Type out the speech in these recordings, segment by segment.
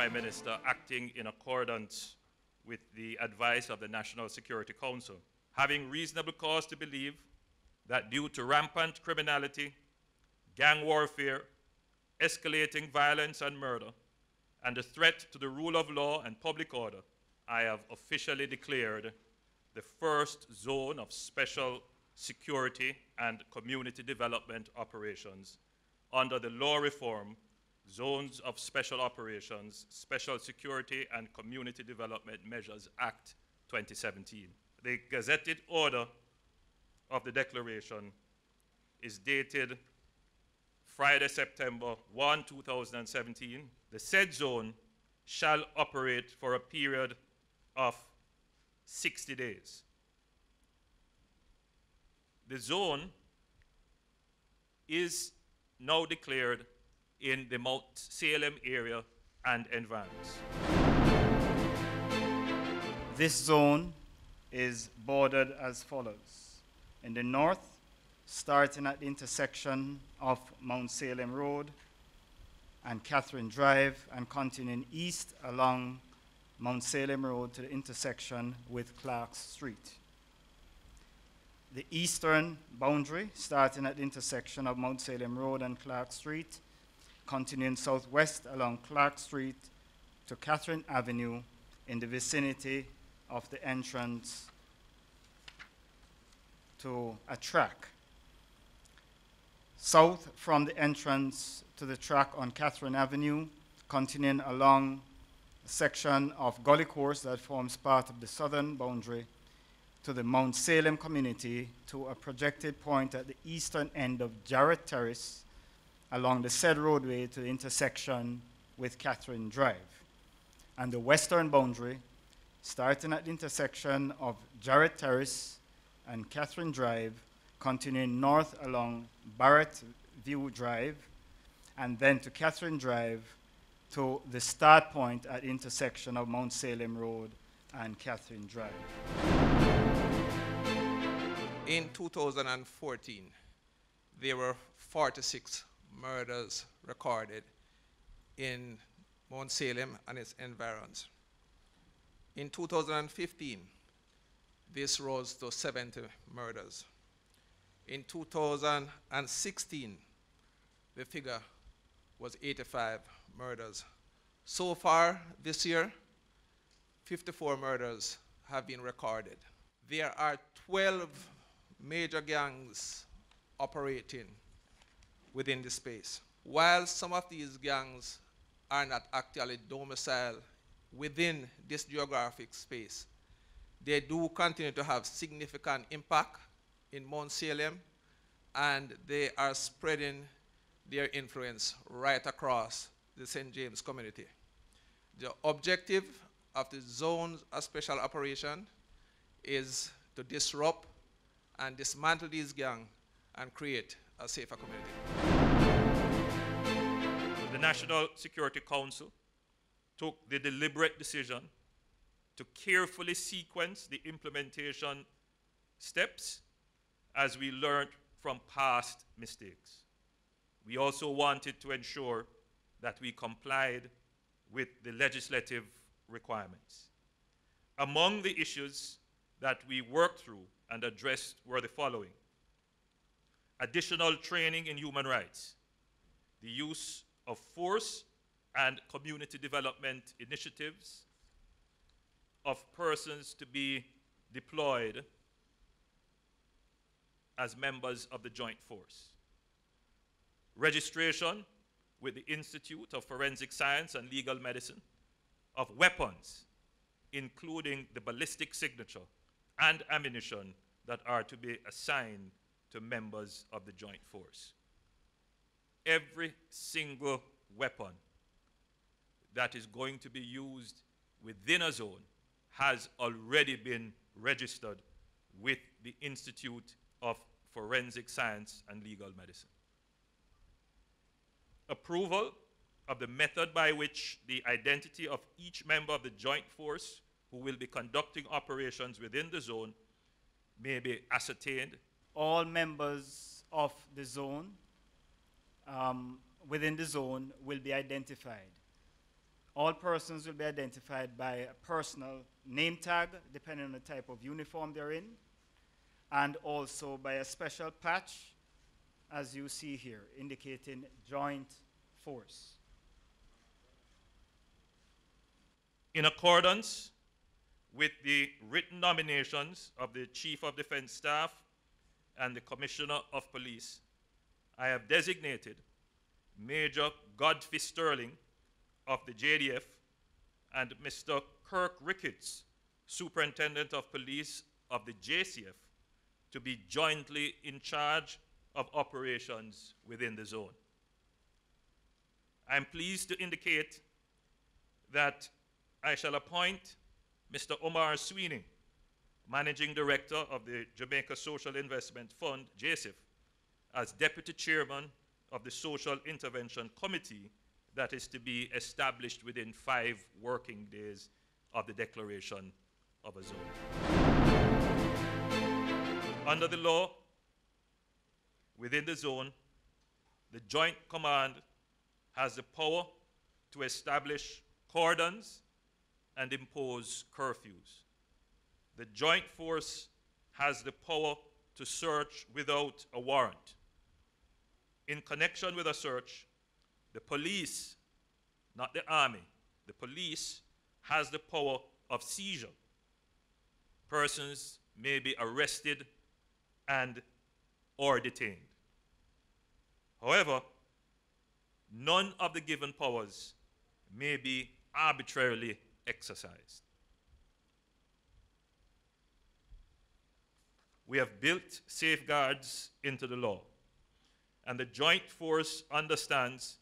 Prime Minister acting in accordance with the advice of the National Security Council, having reasonable cause to believe that due to rampant criminality, gang warfare, escalating violence and murder, and the threat to the rule of law and public order, I have officially declared the first zone of special security and community development operations under the law reform Zones of Special Operations, Special Security and Community Development Measures Act 2017. The gazetted order of the declaration is dated Friday, September 1, 2017. The said zone shall operate for a period of 60 days. The zone is now declared in the Mount Salem area and environs. This zone is bordered as follows. In the north, starting at the intersection of Mount Salem Road and Catherine Drive, and continuing east along Mount Salem Road to the intersection with Clark Street. The eastern boundary, starting at the intersection of Mount Salem Road and Clark Street, continuing southwest along Clark Street to Catherine Avenue in the vicinity of the entrance to a track. South from the entrance to the track on Catherine Avenue, continuing along a section of gully course that forms part of the southern boundary to the Mount Salem community to a projected point at the eastern end of Jarrett Terrace along the said roadway to the intersection with Catherine Drive. And the western boundary, starting at the intersection of Jarrett Terrace and Catherine Drive, continuing north along Barrett View Drive, and then to Catherine Drive to the start point at the intersection of Mount Salem Road and Catherine Drive. In 2014, there were 46 murders recorded in Mount Salem and its environs. In 2015, this rose to 70 murders. In 2016, the figure was 85 murders. So far this year, 54 murders have been recorded. There are 12 major gangs operating within the space. While some of these gangs are not actually domiciled within this geographic space, they do continue to have significant impact in Mount Salem, and they are spreading their influence right across the St. James community. The objective of the zones of special operation is to disrupt and dismantle these gangs and create a safer community. The National Security Council took the deliberate decision to carefully sequence the implementation steps as we learned from past mistakes. We also wanted to ensure that we complied with the legislative requirements. Among the issues that we worked through and addressed were the following: additional training in human rights, the use of force and community development initiatives of persons to be deployed as members of the joint force, registration with the Institute of Forensic Science and Legal Medicine of weapons, including the ballistic signature and ammunition that are to be assigned to members of the joint force. Every single weapon that is going to be used within a zone has already been registered with the Institute of Forensic Science and Legal Medicine. Approval of the method by which the identity of each member of the joint force who will be conducting operations within the zone may be ascertained. All members of the zone within the zone will be identified. All persons will be identified by a personal name tag, depending on the type of uniform they're in, and also by a special patch, as you see here, indicating joint force. In accordance with the written nominations of the Chief of Defense Staff and the Commissioner of Police, I have designated Major Godfrey Sterling of the JDF and Mr. Kirk Ricketts, Superintendent of Police of the JCF, to be jointly in charge of operations within the zone. I am pleased to indicate that I shall appoint Mr. Omar Sweeney, Managing Director of the Jamaica Social Investment Fund, JSIF, as Deputy Chairman of the Social Intervention Committee that is to be established within 5 working days of the declaration of a zone. Under the law, within the zone, the Joint Command has the power to establish cordons and impose curfews. The Joint Force has the power to search without a warrant. In connection with a search, the police, not the army, the police has the power of seizure. Persons may be arrested and or detained. However, none of the given powers may be arbitrarily exercised. We have built safeguards into the law, and the Joint Force understands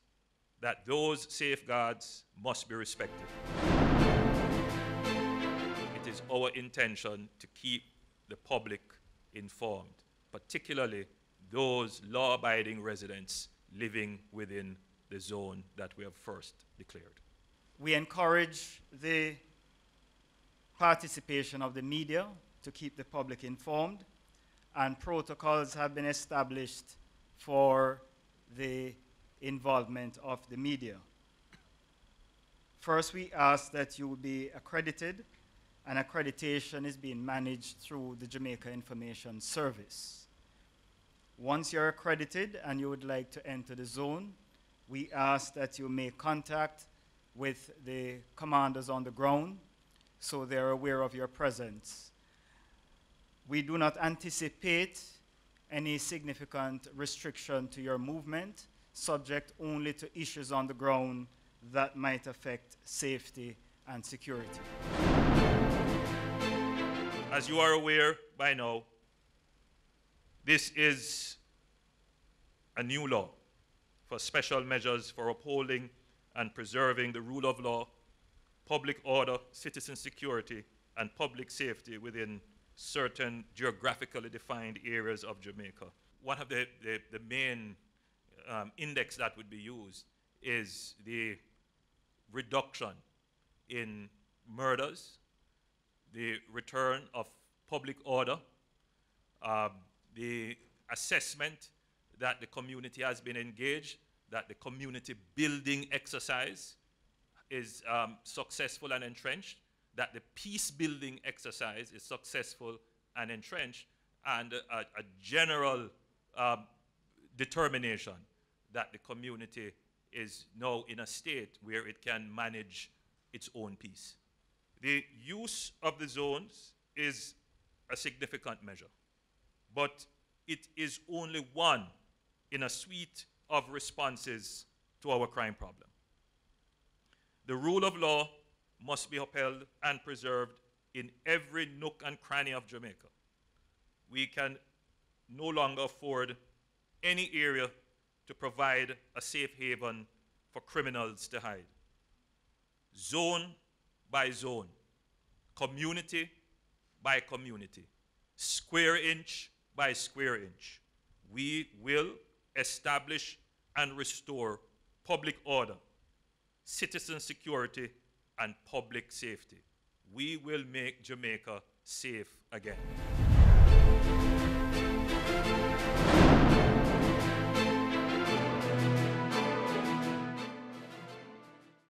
that those safeguards must be respected. It is our intention to keep the public informed, particularly those law-abiding residents living within the zone that we have first declared. We encourage the participation of the media to keep the public informed, and protocols have been established for the involvement of the media. First, we ask that you be accredited, and accreditation is being managed through the Jamaica Information Service. Once you're accredited and you would like to enter the zone, we ask that you make contact with the commanders on the ground so they're aware of your presence. We do not anticipate any significant restriction to your movement, subject only to issues on the ground that might affect safety and security. As you are aware by now, this is a new law for special measures for upholding and preserving the rule of law, public order, citizen security, and public safety within certain geographically defined areas of Jamaica. One of the main index that would be used is the reduction in murders, the return of public order, the assessment that the community has been engaged, that the community building exercise is successful and entrenched, that the peace building exercise is successful and entrenched, and a general determination that the community is now in a state where it can manage its own peace. The use of the zones is a significant measure, but it is only one in a suite of responses to our crime problem. The rule of law must be upheld and preserved in every nook and cranny of Jamaica. We can no longer afford any area to provide a safe haven for criminals to hide. Zone by zone, community by community, square inch by square inch, we will establish and restore public order, citizen security, and public safety. We will make Jamaica safe again.